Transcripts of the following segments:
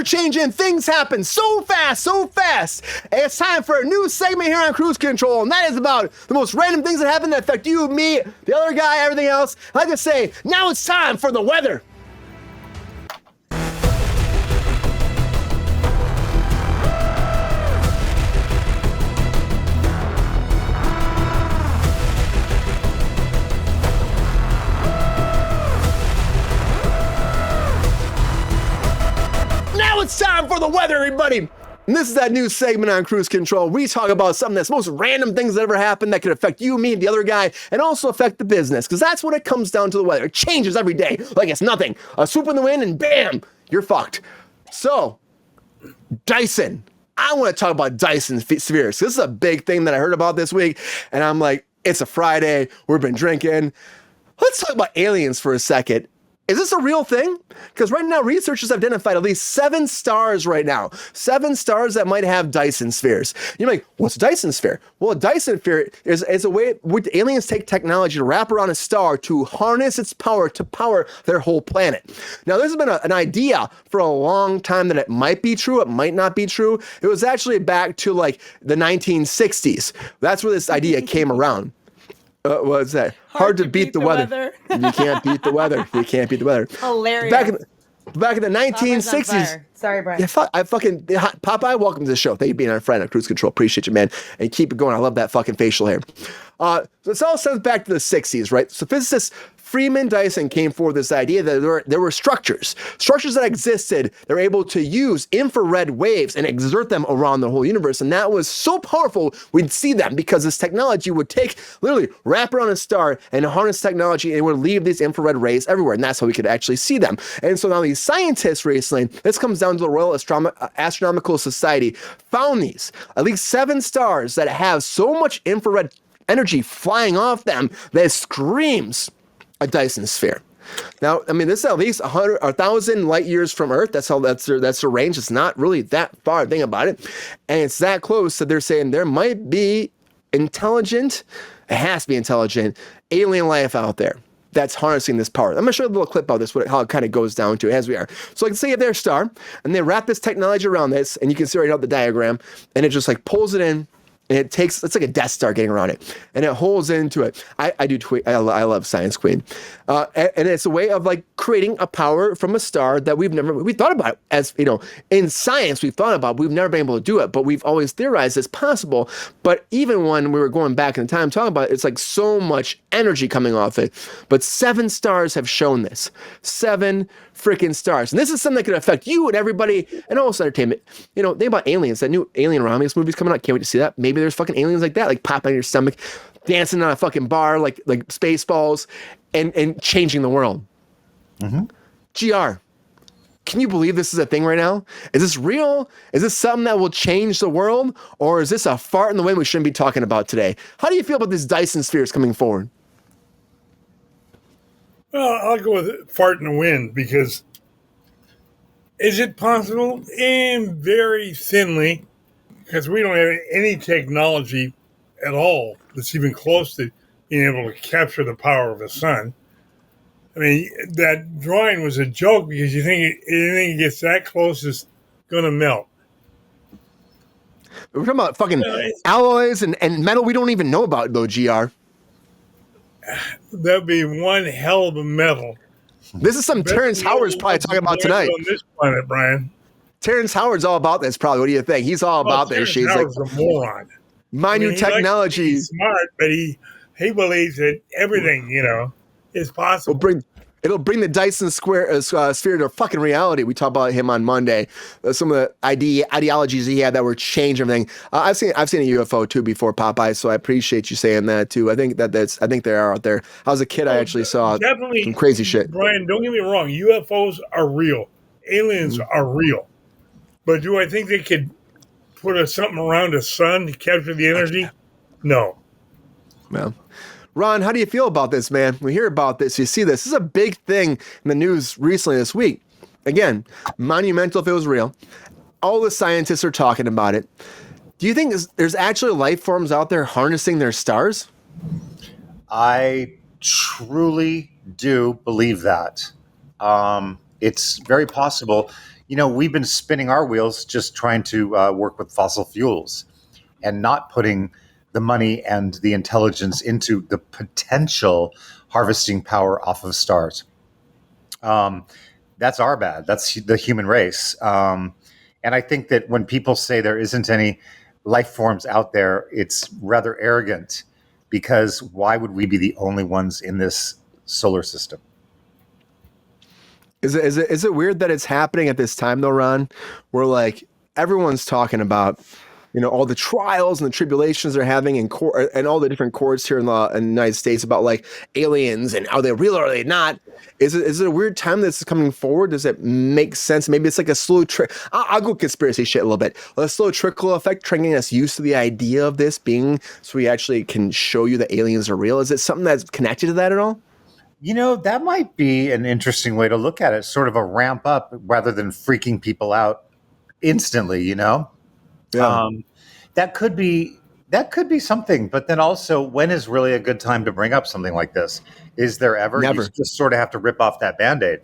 are changing. Things happen so fast, so fast. And it's time for a new segment here on Cruise Control, and that is about the most random things that happen that affect you, me, the other guy, everything else. I like to say, now it's time for the weather. Now it's time for the weather, everybody. And this is that new segment on Cruise Control. We talk about something that's most random things that ever happened that could affect you, me, and the other guy, and also affect the business, because that's what it comes down to. The weather. It changes every day like it's nothing. A swoop in the wind and bam, you're fucked. So, Dyson. I want to talk about Dyson spheres. This is a big thing that I heard about this week, and I'm like, it's a Friday. We've been drinking. Let's talk about aliens for a second. Is this a real thing? Because right now, researchers have identified at least 7 stars right now. 7 stars that might have Dyson spheres. You're like, what's a Dyson sphere? Well, a Dyson sphere is a way where aliens take technology to wrap around a star to harness its power to power their whole planet. Now, there's been an idea for a long time that it might be true. It might not be true. It was actually back to like the 1960s. That's where this idea came around. What's that? Hard to beat the weather. You can't beat the weather. You can't beat the weather. Hilarious. Back in the 1960s. Sorry, Brian. Yeah, Popeye, welcome to the show. Thank you for being our friend on Cruise Control. Appreciate you, man. And keep it going. I love that fucking facial hair. So this all stems back to the 60s, right? So physicist Freeman Dyson came forward with this idea that there were structures that existed. They're able to use infrared waves and exert them around the whole universe. And that was so powerful, we'd see them because this technology would literally wrap around a star and harness technology and would leave these infrared rays everywhere. And that's how we could actually see them. And so now these scientists recently, this comes down to the Royal Astronomical Society, found these, at least 7 stars that have so much infrared energy flying off them that it screams a Dyson sphere. Now, I mean, this is at least 1,000 light years from Earth. That's the range. It's not really that far. Think about it, and it's that close that they're saying there might be intelligent. It has to be intelligent alien life out there that's harnessing this power. I'm gonna show you a little clip of this, how it kind of goes down to as we are. So like, say if they're a star, and they wrap this technology around this, and you can see right out the diagram, and it just like pulls it in. And it's like a Death Star getting around it, and it holds into it. I do tweet. I love Science Queen, and it's a way of like creating a power from a star that we thought about as in science we've thought about. We've never been able to do it, but we've always theorized it's possible. But even when we were going back in time talking about it, it's like so much energy coming off it. But 7 stars have shown this. 7 freaking stars, and this is something that could affect you and everybody, and also entertainment. Think about aliens. That new Alien Romulus movie's coming out. Can't wait to see that. Maybe there's fucking aliens like that, like popping on your stomach, dancing on a fucking bar, like Spaceballs, and changing the world. Mm-hmm. GR, can you believe this is a thing right now? Is this real? Is this something that will change the world, or is this a fart in the wind we shouldn't be talking about today? How do you feel about these Dyson spheres coming forward? Well, I'll go with fart in the wind, because is it possible? And very thinly, because we don't have any technology at all that's even close to being able to capture the power of the sun. I mean, that drawing was a joke because you think anything gets that close is going to melt. We're talking about fucking alloys and metal we don't even know about, though, GR. That'd be one hell of a metal. This is some Terrence Howard's probably talking about tonight. On this planet, Brian. Terrence Howard's all about this, probably. What do you think? He's all about this. She's Howard's like a moron. New technology. He's smart, but he believes that everything, is possible. It'll bring the Dyson sphere to fucking reality. We talked about him on Monday. Some of the ideologies he had that were changing everything. I've seen a UFO too before, Popeye. So I appreciate you saying that too. I think they are out there. I was a kid. I actually saw some crazy shit. Brian, don't get me wrong. UFOs are real. Aliens are real. But do I think they could put something around the sun to capture the energy? No. Well. Ron, how do you feel about this, man? We hear about this. You see this. This is a big thing in the news recently this week. Again, monumental if it was real. All the scientists are talking about it. Do you think there's actually life forms out there harnessing their stars? I truly do believe that. It's very possible. we've been spinning our wheels just trying to work with fossil fuels and not putting the money and the intelligence into the potential harvesting power off of stars. That's our bad. That's the human race. And I think that when people say there isn't any life forms out there, it's rather arrogant, because why would we be the only ones in this solar system? Is it weird that it's happening at this time though, Ron? Where like everyone's talking about, all the trials and the tribulations they're having in court and all the different courts here in the United States about like aliens and are they real or are they not? Is it a weird time that's coming forward? Does it make sense? Maybe it's like a slow I'll go conspiracy shit a little bit. A slow trickle effect, trying to get us used to the idea of this being so we actually can show you that aliens are real. Is it something that's connected to that at all? That might be an interesting way to look at it, sort of a ramp up rather than freaking people out instantly, Yeah. That could be something, but then also, when is really a good time to bring up something like this? Is there ever? Never. You just sort of have to rip off that Band-Aid.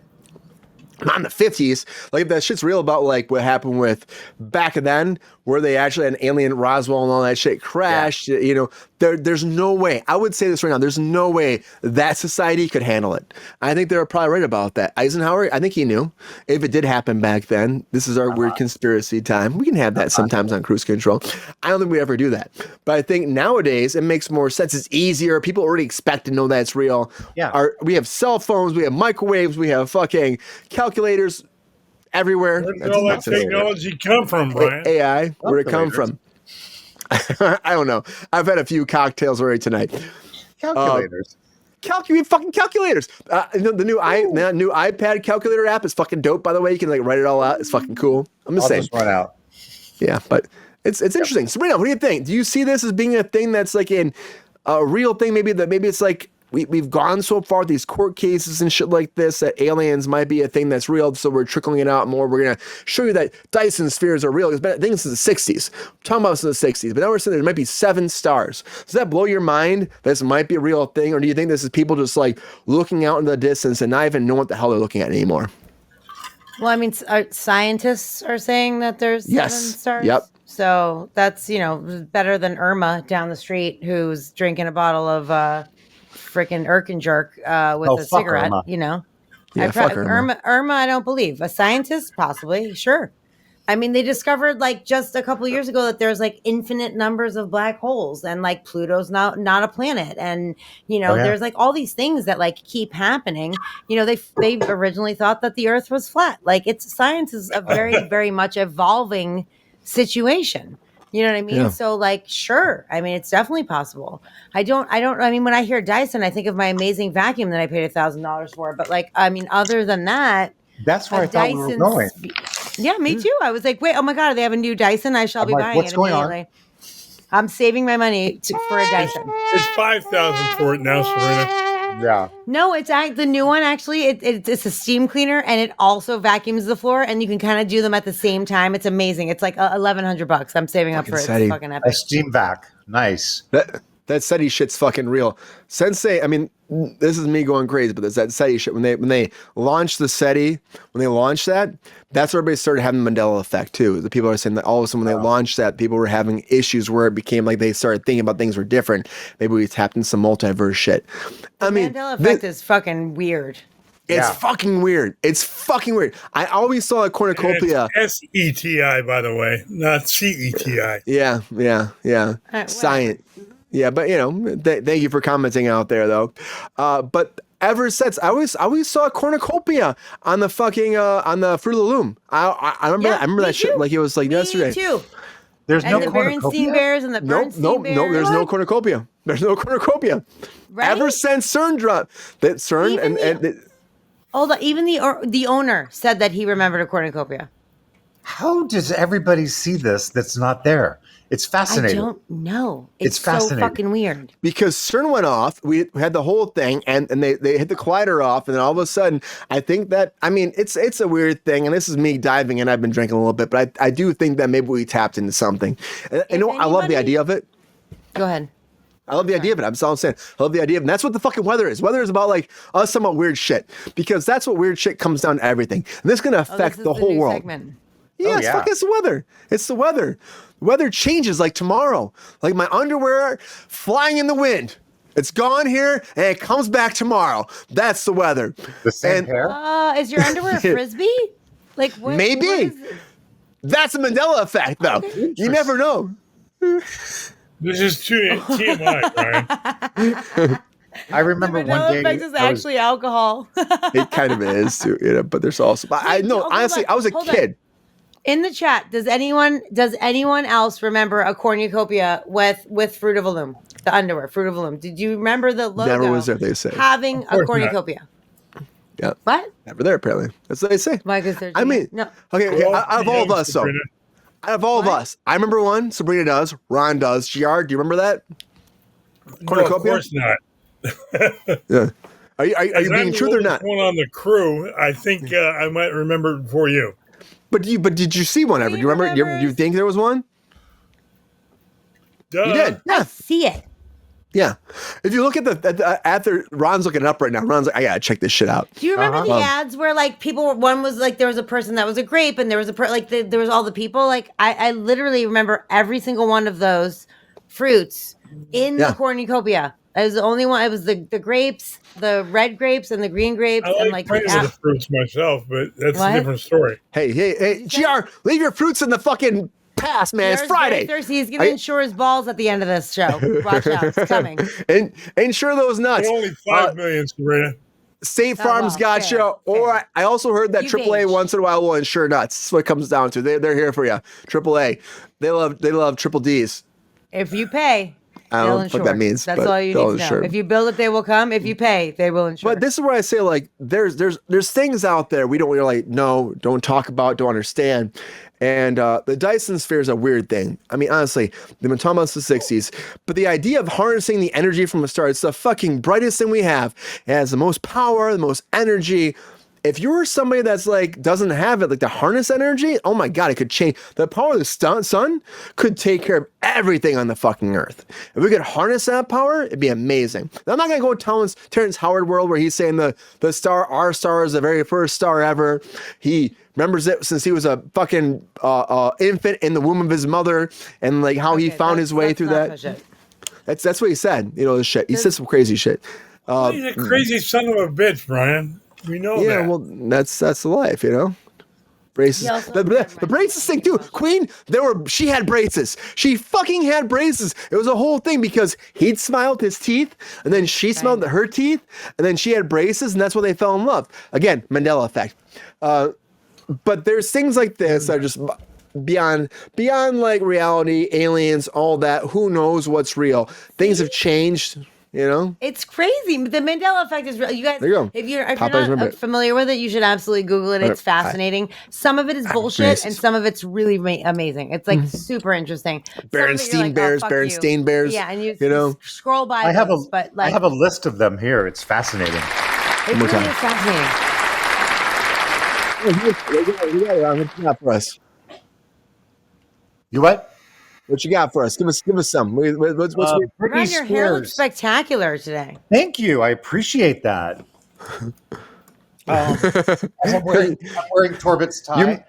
Not in the 50s. Like that shit's real about like what happened with back then, where they actually had an alien Roswell and all that shit crashed. Yeah. There's no way. I would say this right now. There's no way that society could handle it. I think they were probably right about that. Eisenhower, I think he knew if it did happen back then. This is our weird conspiracy time. We can have that sometimes on Cruise Control. I don't think we ever do that. But I think nowadays it makes more sense. It's easier. People already expect to know that it's real. Yeah. We have cell phones. We have microwaves. We have fucking calculators everywhere. Where did all that technology come from, Brian? AI, where'd it come from? I don't know. I've had a few cocktails already tonight. Calculators. Fucking calculators. The new iPad calculator app is fucking dope, by the way. You can like write it all out. It's fucking cool. I'm just saying. Just run out. Yeah, but it's interesting. Sabrina, what do you think? Do you see this as being a thing that's like a real thing? Maybe it's like we've gone so far these court cases and shit like this that aliens might be a thing that's real, so we're trickling it out more. We're gonna show you that Dyson spheres are real. It's been, I think, since the 60s. I'm talking about since the 60s, but now we're saying there might be 7 stars. Does that blow your mind? This might be a real thing, or do you think this is people just like looking out into the distance and not even know what the hell they're looking at anymore? Well, I mean, scientists are saying that there's 7 stars. Yep. So that's better than Irma down the street, who's drinking a bottle of freaking Jerk with a cigarette. Irma. Yeah, fuck Irma. Irma, I don't believe. A scientist, possibly, sure. I mean, they discovered like just a couple of years ago that there's like infinite numbers of black holes, and like Pluto's not a planet, and there's like all these things that like keep happening. They originally thought that the Earth was flat. Like science is a very very much evolving situation. You know what I mean? Yeah. So like, sure. I mean, it's definitely possible. I mean, when I hear Dyson, I think of my amazing vacuum that I paid $1,000 for. But like, I mean, other than that, that's where I thought we were going. Yeah, me too. I was like, wait, oh my God, they have a new Dyson. I shall be buying what's it going immediately. on? I'm saving my money for a Dyson. It's $5,000 for it now, Sabrina. Yeah. No, it's the new one. Actually, it's a steam cleaner, and it also vacuums the floor, and you can kind of do them at the same time. It's amazing. It's like $1,100. I'm saving up for it. It's fucking epic. A steam vac. Nice. That SETI shit's fucking real. Sensei, I mean, this is me going crazy, but there's that SETI shit. When they launched the SETI, when they launched that, that's where everybody started having the Mandela effect too. The people are saying that all of a sudden when they launched that, people were having issues where it became like they started thinking about things were different. Maybe we tapped into some multiverse shit. I mean, Mandela effect is fucking weird. It's fucking weird. It's fucking weird. I always saw a cornucopia. It's SETI, by the way, not CETI. Yeah. Science. Yeah, but thank you for commenting out there, though. But ever since, I always saw a cornucopia on the fucking on the Fruit of the Loom. I remember that. I remember that shit like it was like yesterday. Me too. There's and no the Berenstein Bears and the Bernstein Bears. No, there's no cornucopia. There's no cornucopia. Right? Ever since CERN dropped that CERN even the owner said that he remembered a cornucopia. How does everybody see this that's not there? It's fascinating. I don't know. It's fascinating. So fucking weird. Because CERN went off, we had the whole thing, and they hit the collider off, and then all of a sudden, I think that, I mean, it's a weird thing, and this is me diving in. I've been drinking a little bit, but I do think that maybe we tapped into something. And I love the idea of it. Go ahead. I love the idea of it. That's all I'm saying. I love the idea of it. And that's what the fucking weather is. Weather is about like us talking about weird shit because that's what weird shit comes down to everything. And this is going to affect the whole world. Segment. Yeah, it's the weather. It's the weather. The weather changes like tomorrow. Like my underwear flying in the wind. It's gone here and it comes back tomorrow. That's the weather. The same pair? Is your underwear a frisbee? Like what? Maybe. What is it? That's a Mandela effect, though. Okay. You never know. This is too TMI, Brian. I remember The one vanilla day. effect is actually alcohol. It kind of is, too, but there's also. But I know, honestly, I was a kid. In the chat, does anyone else remember a cornucopia with Fruit of the Loom? The underwear, Fruit of the Loom. Did you remember the logo? Never was there, they say. Having a cornucopia. Yeah. What? Never there, apparently. That's what they say. Why? Because they're. I mean, no. Okay, out of all of us, though. Out of all of us, I remember one. Sabrina does. Ron does. GR, do you remember that? No, of course not. Yeah. Are you being truth or not? One on the crew. I think I might remember it before you. But did you see one ever? Do you remember? Do you think there was one? Duh. You did. I Yeah. see it. Yeah. If you look at after Ron's looking it up right now, Ron's like, I gotta check this shit out. Do you remember the ads where like people? One was like there was a person that was a grape, and there was there was all the people. Like I literally remember every single one of those fruits in the cornucopia. I was the only one. It was the grapes, the red grapes, and the green grapes, I and like like playing with the fruits myself, but that's a different story. Hey, GR, leave your fruits in the fucking past, man. It's Friday. He's gonna insure his balls at the end of this show. Watch out, it's coming. And insure those nuts. Only 5 million, Sabrina. State Farm's got you. Or I also heard that AAA once in a while will insure nuts. That's what it comes down to. They're here for you. AAA. They love triple D's. If you pay. I don't know what that means. That's all you need to know. If you build it, they will come. If you pay, they will insure. But this is where I say, like, there's things out there we don't really don't talk about, don't understand. And the Dyson sphere is a weird thing. I mean, honestly, they've been talking about since the 60s. But the idea of harnessing the energy from a star, it's the fucking brightest thing we have. It has the most power, the most energy. If you're somebody that's like doesn't have it, like the harness energy, oh my God, it could change. The power of the sun could take care of everything on the fucking earth. If we could harness that power, it'd be amazing. Now, I'm not gonna go Terrence Howard world where he's saying the star, our star, is the very first star ever. He remembers it since he was a fucking infant in the womb of his mother, and like how he found his way through that. That's what he said. This shit. He said some crazy shit. He's a crazy son of a bitch, Brian. We know that. Yeah, well, that's the life, Braces. The braces thing too. Queen, she had braces. She fucking had braces. It was a whole thing because he'd smiled his teeth, and then she smiled her teeth, and then she had braces, and that's when they fell in love. Again, Mandela effect. But there's things like this that are just beyond like reality, aliens, all that. Who knows what's real? Things have changed. It's crazy. The Mandela effect is real. You guys, there you go. If you're not familiar with it, you should absolutely Google it. It's fascinating. Some of it is bullshit, and some of it's really amazing. It's like super interesting. Berenstain Bears. Yeah, and you scroll by. I have a list of them here. It's fascinating. It really is fascinating. What you got for us? You what? What you got for us? Give us some. What's Ron, your hair looks spectacular today. Thank you. I appreciate that. I'm wearing Torbett's tie.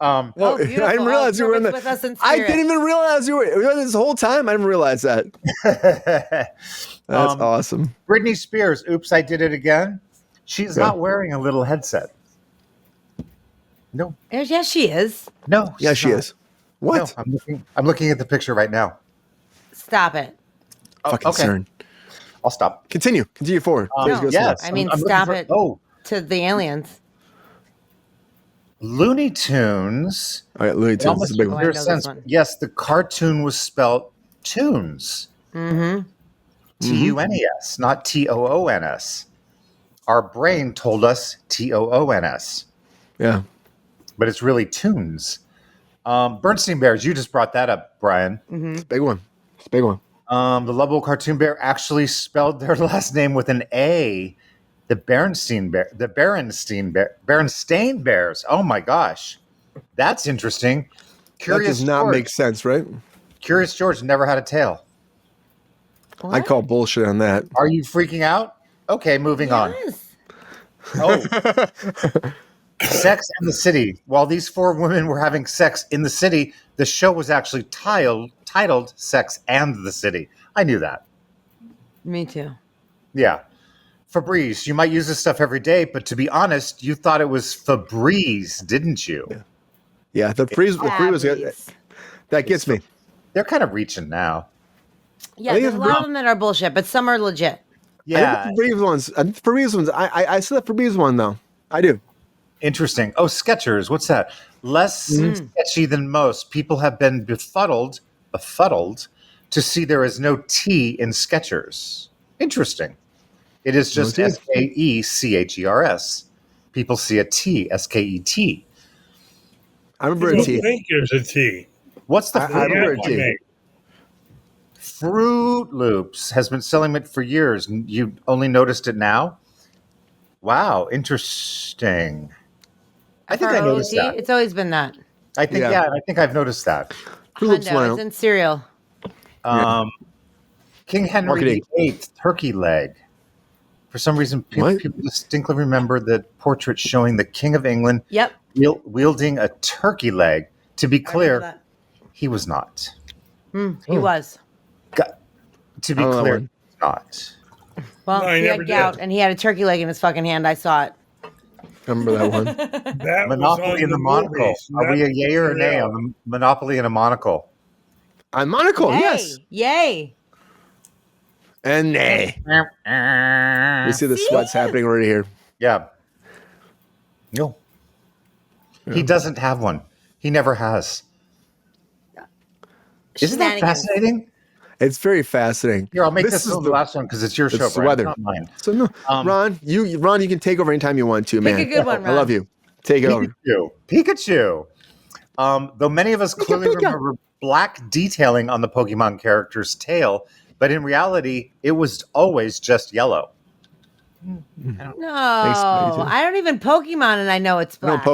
I didn't realize you were in the. I didn't even realize you were this whole time. I didn't realize that. That's awesome. Britney Spears. Oops, I did it again. She's not wearing a little headset. No. Yes, she is. No. Yeah, she is. What? No, I'm looking at the picture right now. Stop it. Fucking CERN. I'll stop. Continue forward. Yes. Stop it to the aliens. Looney Tunes. Oh, yeah, Looney Tunes is a big one. Sense. Yes, the cartoon was spelled Tunes. Mm-hmm. Tunes, not Toons. Our brain told us Toons. Yeah. But it's really Tunes. Bernstein Bears, you just brought that up, Brian. Mm-hmm. It's a big one. The lovable cartoon bear actually spelled their last name with an A. The Berenstain Bears. Oh my gosh, that's interesting. That does not make sense, right? Curious George never had a tail. I call bullshit on that. Are you freaking out? Okay, moving on. Yes. Oh, Sex in the City. While these 4 women were having sex in the city, the show was actually titled Sex and the City. I knew that. Me too. Yeah. Febreze. You might use this stuff every day, but to be honest, you thought it was Febreze, didn't you? Yeah, the freeze was good. That gets me. They're kind of reaching now. Yeah, there's a lot of them that are bullshit, but some are legit. Yeah. I think the Febreze ones. I see the Febreze one though. I do. Interesting. Oh, Skechers. What's that? Less sketchy than most. People have been befuddled to see there is no T in Skechers. Interesting. It is just Skechers. People see a T, Sket. I remember a T. I think there's a T. What's the I remember a T. Fruit Loops has been selling it for years. And you only noticed it now? Wow, interesting. I think I noticed that. It's always been that. I think I think I've noticed that. Hundo, it's in cereal. King Henry VIII turkey leg. For some reason, people distinctly remember the portrait showing the King of England wielding a turkey leg. To be clear, he was not. He was. To be clear, he was not. Well, No, he had gout and he had a turkey leg in his fucking hand. I saw it. Remember that one? That Monopoly in the monocle. movies, Are we a not yay or a nay real. on the Monopoly in a monocle? On monocle, yes. Yay. And nay. We see the sweats happening right here. Yeah. No. He doesn't have one. He never has. Isn't that fascinating? It's very fascinating. Here, I'll make this the last one because it's your show, Brian. Weather. Not mine. So no, Ron, you can take over anytime you want to, man. Pick a good one, Ron. I love you. Take it over. Pikachu. Though many of us clearly remember black detailing on the Pokemon character's tail, but in reality, it was always just yellow. No, I don't even Pokemon and I know it's black.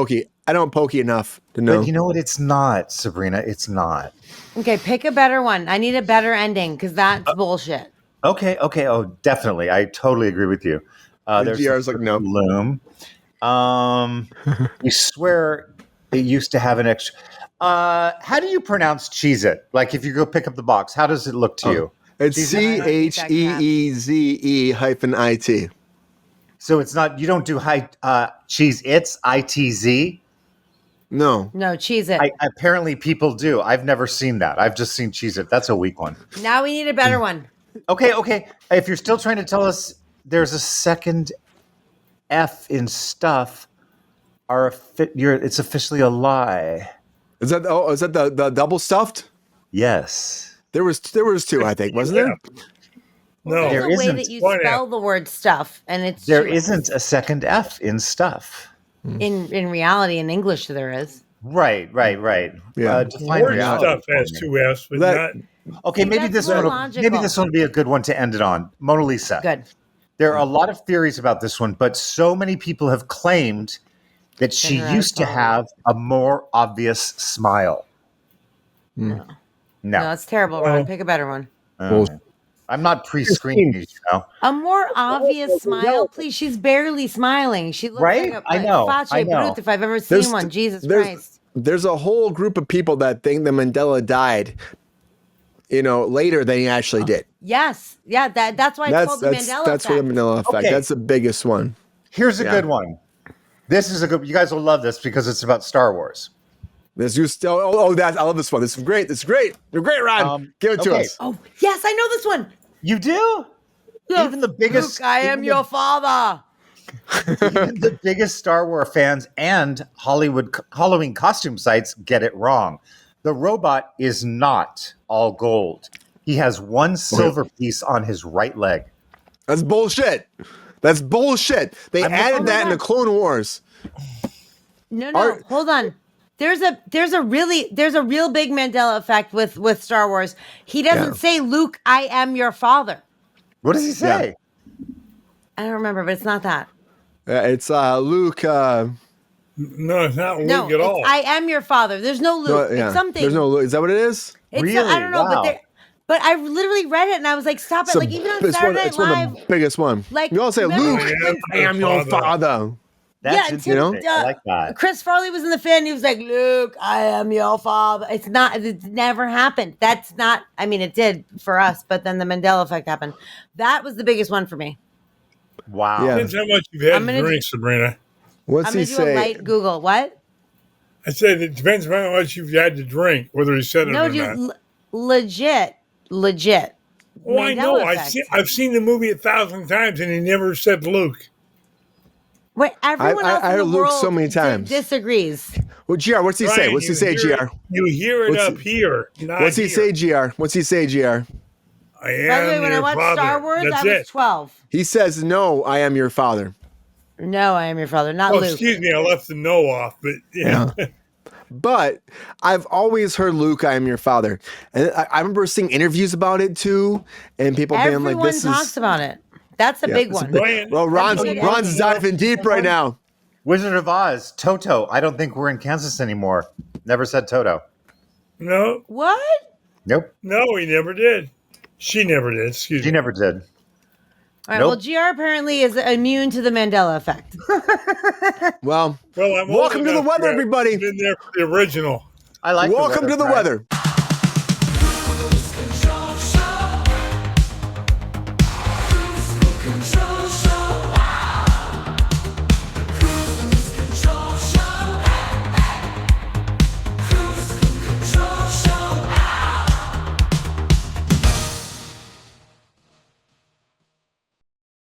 I don't pokey enough to know. But you know what? It's not, Sabrina. It's not. Okay, pick a better one. I need a better ending because that's bullshit. Okay. Oh, definitely. I totally agree with you. There's GR's like, no. Loom. We swear it used to have an extra. How do you pronounce Cheez-It? Like if you go pick up the box, how does it look to you? It's CHEEZE-IT. So it's not, you don't do Cheez-Its, ITZ? No, Cheez-It. Apparently people do. I've never seen that. I've just seen Cheez-It. That's a weak one. Now we need a better one. Okay. If you're still trying to tell us there's a second F in stuff, it's officially a lie. Is that the double stuffed? Yes. There was two, I think, wasn't there? No, There's a way that you spell the word stuff, and it's there isn't a second F in stuff. In reality, in English, there is. Right. Yeah. Define word reality. stuff has two F's, but not. Okay, maybe this one will be a good one to end it on. Mona Lisa. Good. There are a lot of theories about this one, but so many people have claimed that she used to have a more obvious smile. No, that's terrible, Ron. Pick a better one. I'm not pre-screening these, A more obvious smile, please. She's barely smiling. She looks like a face brute if I've ever seen one. Jesus Christ. There's a whole group of people that think that Mandela died, later than he actually did. Yes. Yeah, that's why it's called the Mandela That's effect. the Mandela effect. Okay. That's the biggest one. Here's a good one. This is a good. You guys will love this because it's about Star Wars. I love this one. This is great. You're great, Ron. Give it to us. Oh, yes, I know this one. You do? Yes. Even the biggest. Luke, I am your father. Even the biggest Star Wars fans and Halloween costume sites get it wrong. The robot is not all gold. He has one silver piece on his right leg. That's bullshit. They added that in the Clone Wars. No, hold on. There's a real big Mandela effect with Star Wars. He doesn't say, Luke, I am your father. What does he say? I don't remember, but it's not that. It's Luke. No, it's not Luke at all. I am your father. There's no Luke. It's something. There's no Luke. Is that what it is? It's really? I don't know, Wow. but But I literally read it and I was like, stop it. Like, even on Saturday Night It's one Live. of the biggest one. Like, You all say, remember Luke, when- I am your father. That's Yeah, interesting. I like that. Chris Farley was in the fan. He was like, Luke, I am your father. It's never happened. That's not, I mean, it did for us, but then the Mandela effect happened. That was the biggest one for me. Wow. Yeah. Depends how much you've had I'm to gonna drink, Sabrina. What's I'm he going to do a say? light Google. What? I said it depends on how much you've had to drink, whether he said it No, or dude, not. legit. Oh, I know. Mandela effect. I've seen the movie 1,000 times, and he never said Luke. Wait, everyone else I in the heard Luke world so many times. disagrees. Well, GR, what's he say? Brian, What's he you say, hear GR? it- You hear it What's up here. Not What's he here. say, GR? What's he say, GR? I am By the way, when I your watched father. Star Wars, That's I was it. 12. He says, no, I am your father. No, I am your father, not Oh, Luke. excuse me, I left the no off, but yeah. But I've always heard Luke, I am your father. And I remember seeing interviews about it too, and people Everyone being like, this talks is. about it. That's a big it's a one. big- Brian, Well, Ron's Everybody- diving deep right now. Wizard of Oz, Toto. I don't think we're in Kansas anymore. Never said Toto. No, What? Nope. no, he never did. She never did. Excuse She me. never did. All right, Nope. well, GR apparently is immune to the Mandela effect. Well, Well, I'm welcome old to the enough weather, have everybody. Been there for the original. I like welcome to the Brian. weather.